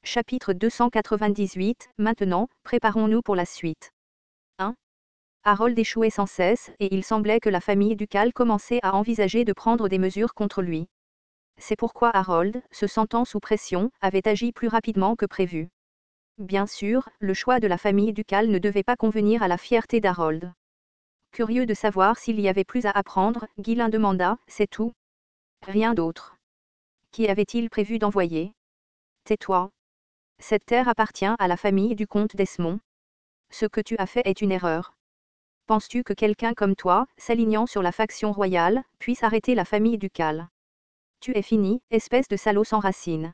Chapitre 298. Maintenant, préparons-nous pour la suite. 1. Harold échouait sans cesse, et il semblait que la famille ducale commençait à envisager de prendre des mesures contre lui. C'est pourquoi Harold, se sentant sous pression, avait agi plus rapidement que prévu. Bien sûr, le choix de la famille ducale ne devait pas convenir à la fierté d'Harold. Curieux de savoir s'il y avait plus à apprendre, Ghislain demanda, « C'est tout ? Rien d'autre. Qui avait-il prévu d'envoyer ? Tais-toi. Cette terre appartient à la famille du comte d'Esmond. Ce que tu as fait est une erreur. Penses-tu que quelqu'un comme toi, s'alignant sur la faction royale, puisse arrêter la famille ducale ? Tu es fini, espèce de salaud sans racine. »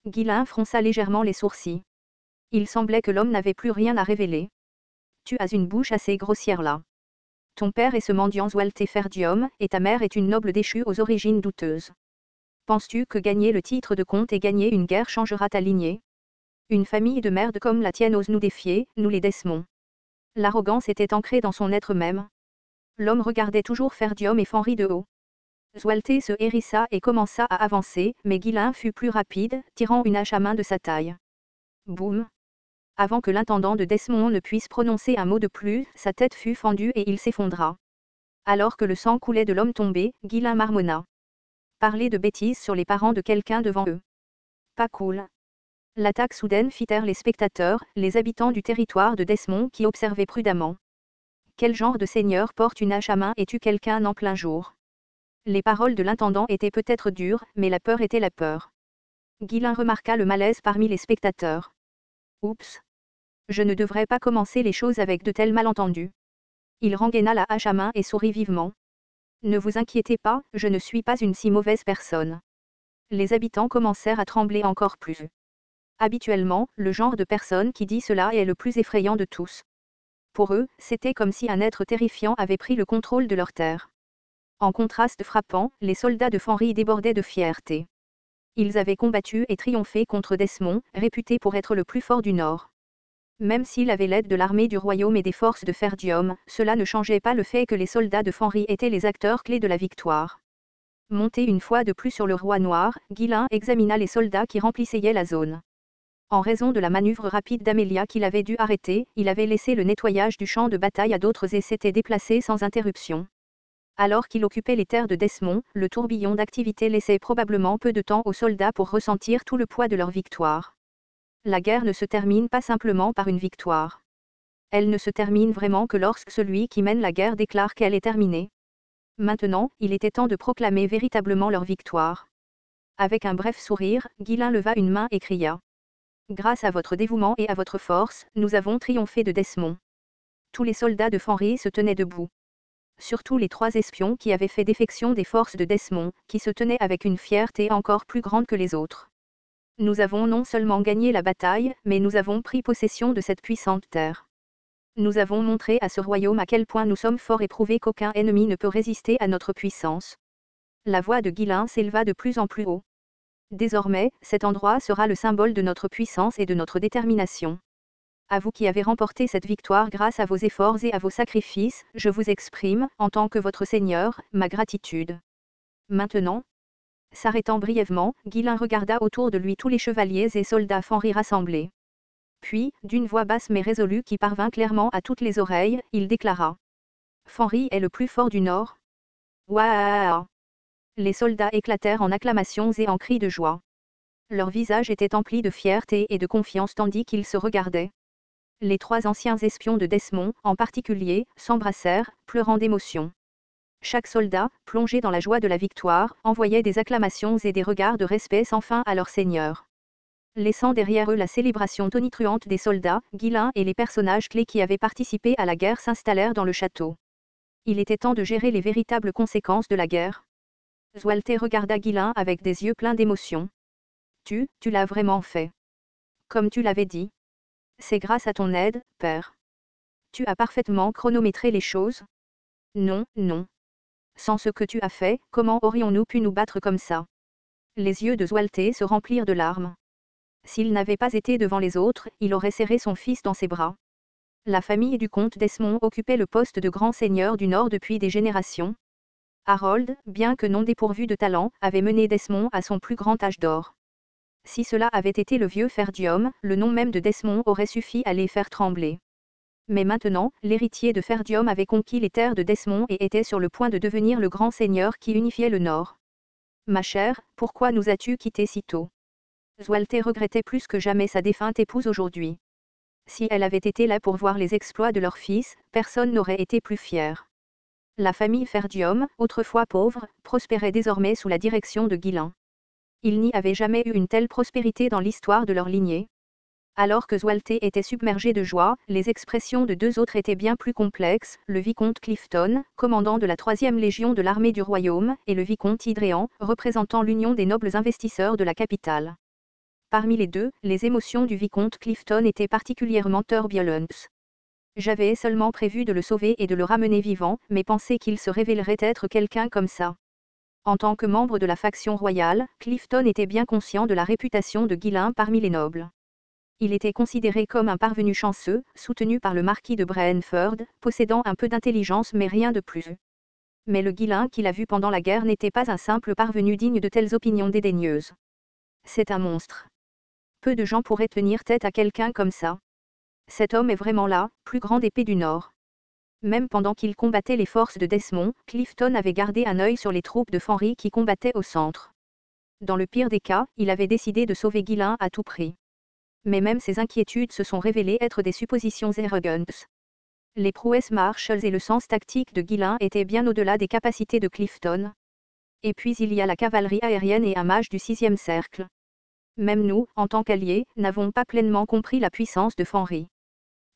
Ghislain fronça légèrement les sourcils. Il semblait que l'homme n'avait plus rien à révéler. « Tu as une bouche assez grossière là. Ton père est ce mendiant Zwalté Ferdium, et ta mère est une noble déchue aux origines douteuses. Penses-tu que gagner le titre de comte et gagner une guerre changera ta lignée ? Une famille de merde comme la tienne ose nous défier, nous les Desmond. » L'arrogance était ancrée dans son être même. L'homme regardait toujours Ferdium et Fenry de haut. Zwalté se hérissa et commença à avancer, mais Ghislain fut plus rapide, tirant une hache à main de sa taille. Boum ! Avant que l'intendant de Desmond ne puisse prononcer un mot de plus, sa tête fut fendue et il s'effondra. Alors que le sang coulait de l'homme tombé, Ghislain marmonna. Parler de bêtises sur les parents de quelqu'un devant eux. Pas cool. L'attaque soudaine fit taire les spectateurs, les habitants du territoire de Desmond qui observaient prudemment. Quel genre de seigneur porte une hache à main et tue quelqu'un en plein jour ? Les paroles de l'intendant étaient peut-être dures, mais la peur était la peur. Ghislain remarqua le malaise parmi les spectateurs. Oups. Je ne devrais pas commencer les choses avec de tels malentendus. Il rengaina la hache à main et sourit vivement. Ne vous inquiétez pas, je ne suis pas une si mauvaise personne. Les habitants commencèrent à trembler encore plus. Habituellement, le genre de personne qui dit cela est le plus effrayant de tous. Pour eux, c'était comme si un être terrifiant avait pris le contrôle de leur terre. En contraste frappant, les soldats de Fenry débordaient de fierté. Ils avaient combattu et triomphé contre Desmond, réputé pour être le plus fort du Nord. Même s'il avait l'aide de l'armée du royaume et des forces de Ferdium, cela ne changeait pas le fait que les soldats de Fenry étaient les acteurs clés de la victoire. Monté une fois de plus sur le roi noir, Ghislain examina les soldats qui remplissaient la zone. En raison de la manœuvre rapide d'Amelia qu'il avait dû arrêter, il avait laissé le nettoyage du champ de bataille à d'autres et s'était déplacé sans interruption. Alors qu'il occupait les terres de Desmond, le tourbillon d'activité laissait probablement peu de temps aux soldats pour ressentir tout le poids de leur victoire. La guerre ne se termine pas simplement par une victoire. Elle ne se termine vraiment que lorsque celui qui mène la guerre déclare qu'elle est terminée. Maintenant, il était temps de proclamer véritablement leur victoire. Avec un bref sourire, Ghislain leva une main et cria. Grâce à votre dévouement et à votre force, nous avons triomphé de Desmond. Tous les soldats de Fenry se tenaient debout. Surtout les 3 espions qui avaient fait défection des forces de Desmond, qui se tenaient avec une fierté encore plus grande que les autres. Nous avons non seulement gagné la bataille, mais nous avons pris possession de cette puissante terre. Nous avons montré à ce royaume à quel point nous sommes forts et prouvé qu'aucun ennemi ne peut résister à notre puissance. La voix de Ghislain s'éleva de plus en plus haut. Désormais, cet endroit sera le symbole de notre puissance et de notre détermination. À vous qui avez remporté cette victoire grâce à vos efforts et à vos sacrifices, je vous exprime, en tant que votre Seigneur, ma gratitude. Maintenant, s'arrêtant brièvement, Ghislain regarda autour de lui tous les chevaliers et soldats Fenry rassemblés. Puis, d'une voix basse mais résolue qui parvint clairement à toutes les oreilles, il déclara. Fenry est le plus fort du Nord. Waouh! Les soldats éclatèrent en acclamations et en cris de joie. Leurs visages étaient emplis de fierté et de confiance tandis qu'ils se regardaient. Les 3 anciens espions de Desmond, en particulier, s'embrassèrent, pleurant d'émotion. Chaque soldat, plongé dans la joie de la victoire, envoyait des acclamations et des regards de respect sans fin à leur seigneur. Laissant derrière eux la célébration tonitruante des soldats, Ghislain et les personnages clés qui avaient participé à la guerre s'installèrent dans le château. Il était temps de gérer les véritables conséquences de la guerre. Zwalté regarda Ghislain avec des yeux pleins d'émotion. Tu l'as vraiment fait. Comme tu l'avais dit. C'est grâce à ton aide, père. Tu as parfaitement chronométré les choses. Non, non. Sans ce que tu as fait, comment aurions-nous pu nous battre comme ça ? Les yeux de Zwalté se remplirent de larmes. S'il n'avait pas été devant les autres, il aurait serré son fils dans ses bras. La famille du comte d'Esmond occupait le poste de grand seigneur du Nord depuis des générations. Harold, bien que non dépourvu de talent, avait mené Desmond à son plus grand âge d'or. Si cela avait été le vieux Ferdium, le nom même de Desmond aurait suffi à les faire trembler. Mais maintenant, l'héritier de Ferdium avait conquis les terres de Desmond et était sur le point de devenir le grand seigneur qui unifiait le Nord. Ma chère, pourquoi nous as-tu quittés si tôt? Zwelte regrettait plus que jamais sa défunte épouse aujourd'hui. Si elle avait été là pour voir les exploits de leur fils, personne n'aurait été plus fier. La famille Ferdium, autrefois pauvre, prospérait désormais sous la direction de Ghislain. Il n'y avait jamais eu une telle prospérité dans l'histoire de leur lignée. Alors que Zwelte était submergé de joie, les expressions de deux autres étaient bien plus complexes, le vicomte Clifton, commandant de la 3e légion de l'armée du royaume, et le vicomte Hydréan, représentant l'union des nobles investisseurs de la capitale. Parmi les deux, les émotions du vicomte Clifton étaient particulièrement turbulentes. J'avais seulement prévu de le sauver et de le ramener vivant, mais penser qu'il se révélerait être quelqu'un comme ça. En tant que membre de la faction royale, Clifton était bien conscient de la réputation de Ghislain parmi les nobles. Il était considéré comme un parvenu chanceux, soutenu par le marquis de Brentford, possédant un peu d'intelligence mais rien de plus. Mais le Ghislain qu'il a vu pendant la guerre n'était pas un simple parvenu digne de telles opinions dédaigneuses. C'est un monstre. Peu de gens pourraient tenir tête à quelqu'un comme ça. Cet homme est vraiment là, plus grande épée du Nord. Même pendant qu'il combattait les forces de Desmond, Clifton avait gardé un œil sur les troupes de Fenry qui combattaient au centre. Dans le pire des cas, il avait décidé de sauver Ghislain à tout prix. Mais même ces inquiétudes se sont révélées être des suppositions arrogantes. Les prouesses martiales et le sens tactique de Ghislain étaient bien au-delà des capacités de Clifton. Et puis il y a la cavalerie aérienne et un mage du 6e cercle. Même nous, en tant qu'alliés, n'avons pas pleinement compris la puissance de Fenry.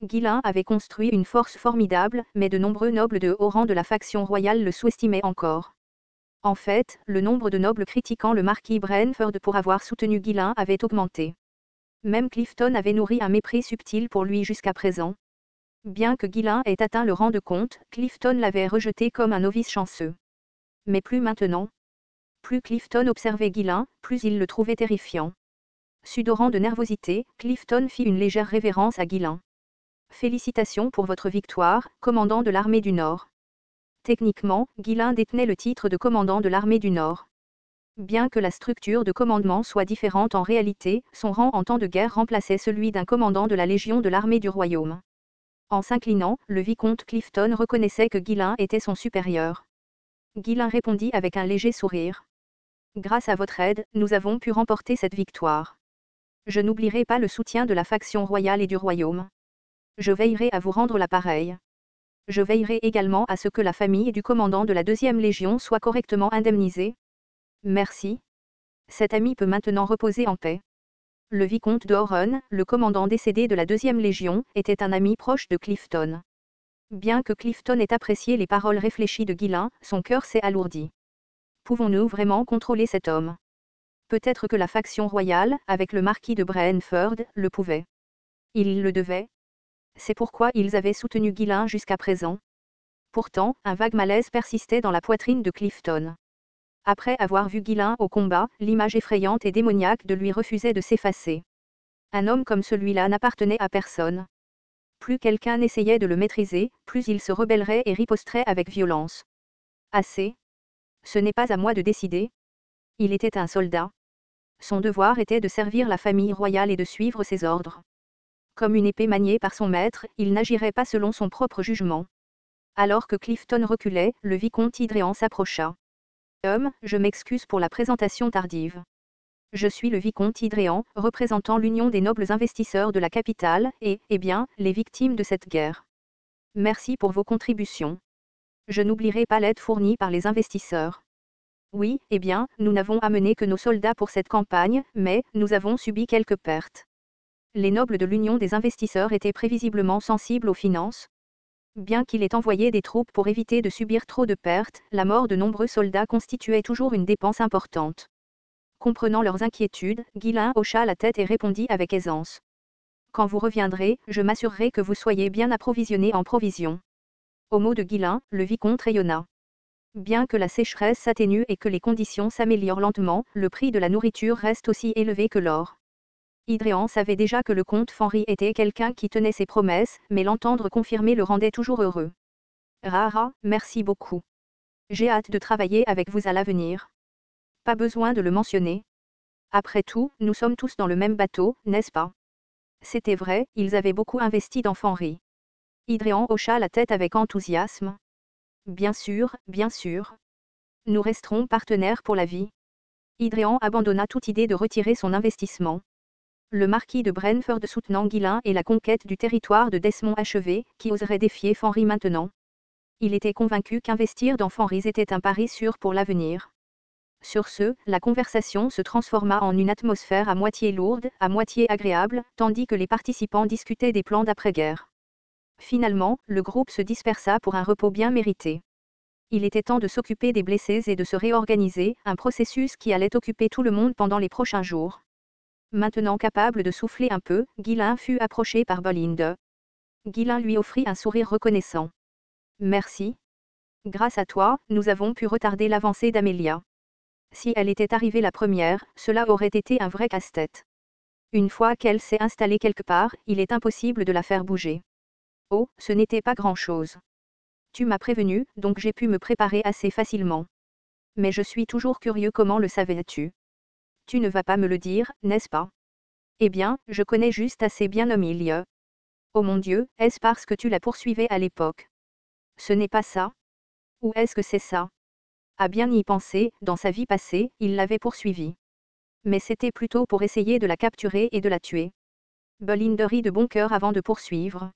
Ghislain avait construit une force formidable, mais de nombreux nobles de haut rang de la faction royale le sous-estimaient encore. En fait, le nombre de nobles critiquant le marquis Brentford pour avoir soutenu Ghislain avait augmenté. Même Clifton avait nourri un mépris subtil pour lui jusqu'à présent. Bien que Ghislain ait atteint le rang de comte, Clifton l'avait rejeté comme un novice chanceux. Mais plus maintenant. Plus Clifton observait Ghislain, plus il le trouvait terrifiant. Sudorant de nervosité, Clifton fit une légère révérence à Ghislain. Félicitations pour votre victoire, commandant de l'armée du Nord. Techniquement, Ghislain détenait le titre de commandant de l'armée du Nord. Bien que la structure de commandement soit différente en réalité, son rang en temps de guerre remplaçait celui d'un commandant de la Légion de l'armée du royaume. En s'inclinant, le vicomte Clifton reconnaissait que Ghislain était son supérieur. Ghislain répondit avec un léger sourire. Grâce à votre aide, nous avons pu remporter cette victoire. Je n'oublierai pas le soutien de la faction royale et du royaume. Je veillerai à vous rendre l'appareil. Je veillerai également à ce que la famille du commandant de la 2e Légion soit correctement indemnisée. Merci. Cet ami peut maintenant reposer en paix. Le vicomte d'Oron, le commandant décédé de la 2e Légion, était un ami proche de Clifton. Bien que Clifton ait apprécié les paroles réfléchies de Ghislain, son cœur s'est alourdi. Pouvons-nous vraiment contrôler cet homme? Peut-être que la faction royale, avec le marquis de Brentford, le pouvait. Ils le devaient. C'est pourquoi ils avaient soutenu Ghislain jusqu'à présent. Pourtant, un vague malaise persistait dans la poitrine de Clifton. Après avoir vu Ghislain au combat, l'image effrayante et démoniaque de lui refusait de s'effacer. Un homme comme celui-là n'appartenait à personne. Plus quelqu'un essayait de le maîtriser, plus il se rebellerait et riposterait avec violence. Assez. Ce n'est pas à moi de décider. Il était un soldat. Son devoir était de servir la famille royale et de suivre ses ordres. Comme une épée maniée par son maître, il n'agirait pas selon son propre jugement. Alors que Clifton reculait, le vicomte Hydréan s'approcha. Je m'excuse pour la présentation tardive. Je suis le vicomte Hydréan, représentant l'union des nobles investisseurs de la capitale, et, les victimes de cette guerre. Merci pour vos contributions. Je n'oublierai pas l'aide fournie par les investisseurs. Oui, nous n'avons amené que nos soldats pour cette campagne, mais, nous avons subi quelques pertes. Les nobles de l'union des investisseurs étaient prévisiblement sensibles aux finances. Bien qu'il ait envoyé des troupes pour éviter de subir trop de pertes, la mort de nombreux soldats constituait toujours une dépense importante. Comprenant leurs inquiétudes, Ghislain hocha la tête et répondit avec aisance. Quand vous reviendrez, je m'assurerai que vous soyez bien approvisionnés en provisions. Au mot de Ghislain, le vicomte rayonna. Bien que la sécheresse s'atténue et que les conditions s'améliorent lentement, le prix de la nourriture reste aussi élevé que l'or. Hydréan savait déjà que le comte Fenry était quelqu'un qui tenait ses promesses, mais l'entendre confirmer le rendait toujours heureux. Rara, merci beaucoup. J'ai hâte de travailler avec vous à l'avenir. Pas besoin de le mentionner. Après tout, nous sommes tous dans le même bateau, n'est-ce pas? C'était vrai, ils avaient beaucoup investi dans Fenry. Hydréan hocha la tête avec enthousiasme. Bien sûr, bien sûr. Nous resterons partenaires pour la vie. Hydréan abandonna toute idée de retirer son investissement. Le marquis de Brentford soutenant Guillain et la conquête du territoire de Desmond achevée, qui oserait défier Fenry maintenant? Il était convaincu qu'investir dans Fenry était un pari sûr pour l'avenir. Sur ce, la conversation se transforma en une atmosphère à moitié lourde, à moitié agréable, tandis que les participants discutaient des plans d'après-guerre. Finalement, le groupe se dispersa pour un repos bien mérité. Il était temps de s'occuper des blessés et de se réorganiser, un processus qui allait occuper tout le monde pendant les prochains jours. Maintenant capable de souffler un peu, Guillain fut approché par Bolinde. Guillain lui offrit un sourire reconnaissant. Merci. Grâce à toi, nous avons pu retarder l'avancée d'Amelia. Si elle était arrivée la première, cela aurait été un vrai casse-tête. Une fois qu'elle s'est installée quelque part, il est impossible de la faire bouger. Oh, ce n'était pas grand-chose. Tu m'as prévenu, donc j'ai pu me préparer assez facilement. Mais je suis toujours curieux, comment le savais-tu? Tu ne vas pas me le dire, n'est-ce pas? Eh bien, je connais juste assez bien Omilie. Oh mon Dieu, est-ce parce que tu la poursuivais à l'époque? Ce n'est pas ça? Ou est-ce que c'est ça? À bien y penser, dans sa vie passée, il l'avait poursuivie. Mais c'était plutôt pour essayer de la capturer et de la tuer. Bolinde rit de bon cœur avant de poursuivre.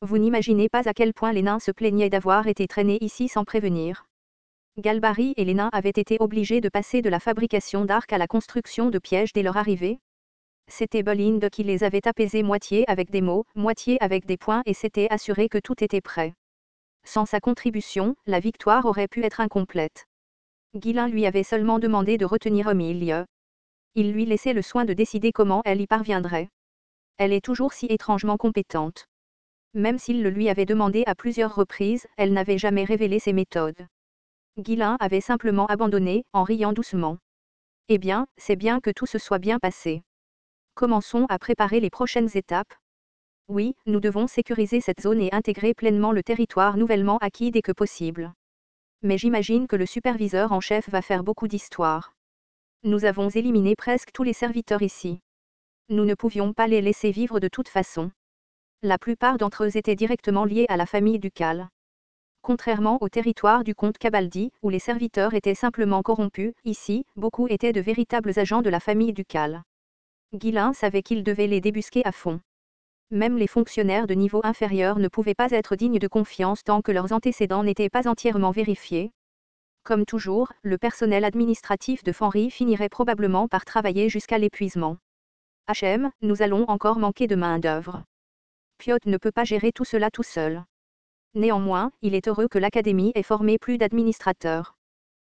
Vous n'imaginez pas à quel point les nains se plaignaient d'avoir été traînés ici sans prévenir. Galbary et les nains avaient été obligés de passer de la fabrication d'arcs à la construction de pièges dès leur arrivée. C'était Bolinde qui les avait apaisés moitié avec des mots, moitié avec des points, et s'était assuré que tout était prêt. Sans sa contribution, la victoire aurait pu être incomplète. Guillain lui avait seulement demandé de retenir Omilie. Il lui laissait le soin de décider comment elle y parviendrait. Elle est toujours si étrangement compétente. Même s'il le lui avait demandé à plusieurs reprises, elle n'avait jamais révélé ses méthodes. Guillain avait simplement abandonné, en riant doucement. Eh bien, c'est bien que tout se soit bien passé. Commençons à préparer les prochaines étapes. Oui, nous devons sécuriser cette zone et intégrer pleinement le territoire nouvellement acquis dès que possible. Mais j'imagine que le superviseur en chef va faire beaucoup d'histoires. Nous avons éliminé presque tous les serviteurs ici. Nous ne pouvions pas les laisser vivre de toute façon. La plupart d'entre eux étaient directement liés à la famille ducale. Contrairement au territoire du comte Cabaldi, où les serviteurs étaient simplement corrompus, ici, beaucoup étaient de véritables agents de la famille ducale. Guillain savait qu'il devait les débusquer à fond. Même les fonctionnaires de niveau inférieur ne pouvaient pas être dignes de confiance tant que leurs antécédents n'étaient pas entièrement vérifiés. Comme toujours, le personnel administratif de Fenry finirait probablement par travailler jusqu'à l'épuisement. HM, nous allons encore manquer de main-d'œuvre. Piotr ne peut pas gérer tout cela tout seul. Néanmoins, il est heureux que l'Académie ait formé plus d'administrateurs.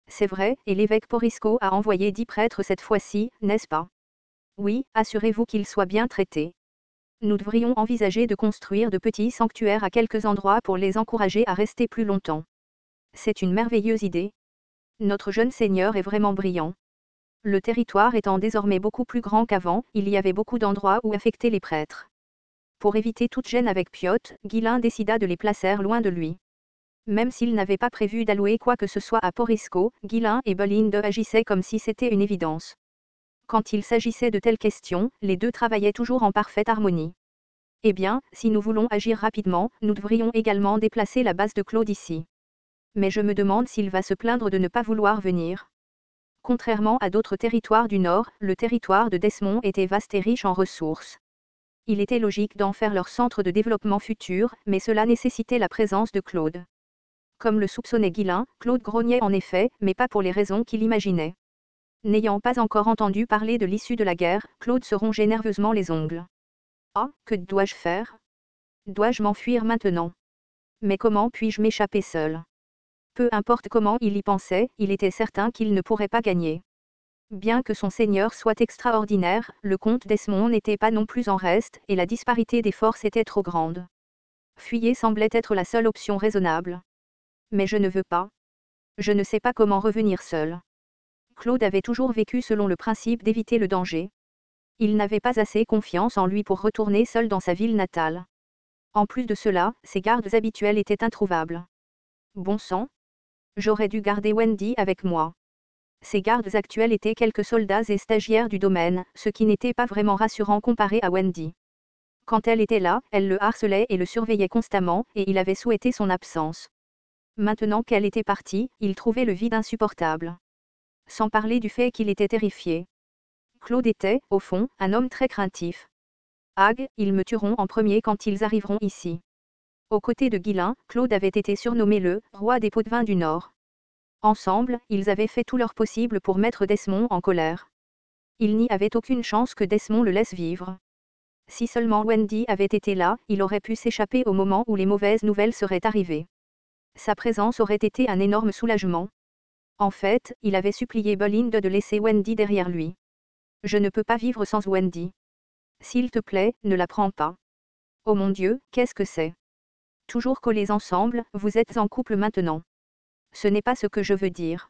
C'est vrai, et l'évêque Porisco a envoyé 10 prêtres cette fois-ci, n'est-ce pas? Oui, assurez-vous qu'ils soient bien traités. Nous devrions envisager de construire de petits sanctuaires à quelques endroits pour les encourager à rester plus longtemps. C'est une merveilleuse idée. Notre jeune seigneur est vraiment brillant. Le territoire étant désormais beaucoup plus grand qu'avant, il y avait beaucoup d'endroits où affecter les prêtres. Pour éviter toute gêne avec Piotr, Guillain décida de les placer loin de lui. Même s'il n'avait pas prévu d'allouer quoi que ce soit à Porisco, Guillain et Bolinde agissaient comme si c'était une évidence. Quand il s'agissait de telles questions, les deux travaillaient toujours en parfaite harmonie. Eh bien, si nous voulons agir rapidement, nous devrions également déplacer la base de Claude ici. Mais je me demande s'il va se plaindre de ne pas vouloir venir. Contrairement à d'autres territoires du Nord, le territoire de Desmond était vaste et riche en ressources. Il était logique d'en faire leur centre de développement futur, mais cela nécessitait la présence de Claude. Comme le soupçonnait Guillain, Claude grognait en effet, mais pas pour les raisons qu'il imaginait. N'ayant pas encore entendu parler de l'issue de la guerre, Claude se rongeait nerveusement les ongles. Ah, que dois-je faire? Dois-je m'enfuir maintenant? Mais comment puis-je m'échapper seul? Peu importe comment il y pensait, il était certain qu'il ne pourrait pas gagner. Bien que son seigneur soit extraordinaire, le comte Desmond n'était pas non plus en reste, et la disparité des forces était trop grande. Fuyer semblait être la seule option raisonnable. Mais je ne veux pas. Je ne sais pas comment revenir seul. Claude avait toujours vécu selon le principe d'éviter le danger. Il n'avait pas assez confiance en lui pour retourner seul dans sa ville natale. En plus de cela, ses gardes habituels étaient introuvables. Bon sang. J'aurais dû garder Wendy avec moi. Ses gardes actuels étaient quelques soldats et stagiaires du domaine, ce qui n'était pas vraiment rassurant comparé à Wendy. Quand elle était là, elle le harcelait et le surveillait constamment, et il avait souhaité son absence. Maintenant qu'elle était partie, il trouvait le vide insupportable. Sans parler du fait qu'il était terrifié. Claude était, au fond, un homme très craintif. Hag, ils me tueront en premier quand ils arriveront ici. Aux côtés de Ghislain, Claude avait été surnommé le « roi des pots de vin du Nord ». Ensemble, ils avaient fait tout leur possible pour mettre Desmond en colère. Il n'y avait aucune chance que Desmond le laisse vivre. Si seulement Wendy avait été là, il aurait pu s'échapper au moment où les mauvaises nouvelles seraient arrivées. Sa présence aurait été un énorme soulagement. En fait, il avait supplié Belinda de laisser Wendy derrière lui. « Je ne peux pas vivre sans Wendy. S'il te plaît, ne la prends pas. » Oh mon Dieu, qu'est-ce que c'est? Toujours collés ensemble, vous êtes en couple maintenant. Ce n'est pas ce que je veux dire.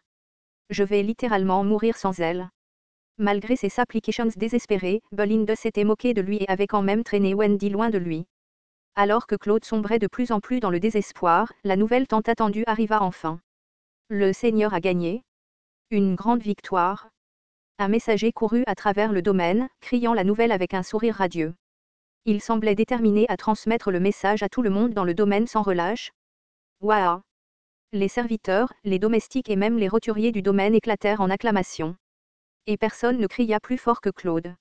Je vais littéralement mourir sans elle. Malgré ses supplications désespérées, Belinda s'était moquée de lui et avait quand même traîné Wendy loin de lui. Alors que Claude sombrait de plus en plus dans le désespoir, la nouvelle tant attendue arriva enfin. Le Seigneur a gagné. Une grande victoire. Un messager courut à travers le domaine, criant la nouvelle avec un sourire radieux. Il semblait déterminé à transmettre le message à tout le monde dans le domaine sans relâche. Waouh! Les serviteurs, les domestiques et même les roturiers du domaine éclatèrent en acclamations. Et personne ne cria plus fort que Claude.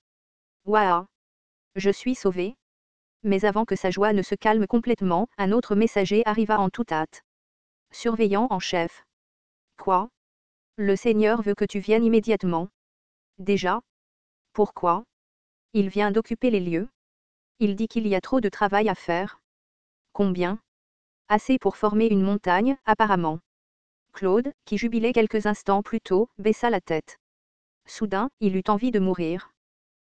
Waouh! Je suis sauvé. Mais avant que sa joie ne se calme complètement, un autre messager arriva en toute hâte. Surveillant en chef. Quoi? Le Seigneur veut que tu viennes immédiatement. Déjà? Pourquoi? Il vient d'occuper les lieux. Il dit qu'il y a trop de travail à faire. Combien? Assez pour former une montagne, apparemment. Claude, qui jubilait quelques instants plus tôt, baissa la tête. Soudain, il eut envie de mourir.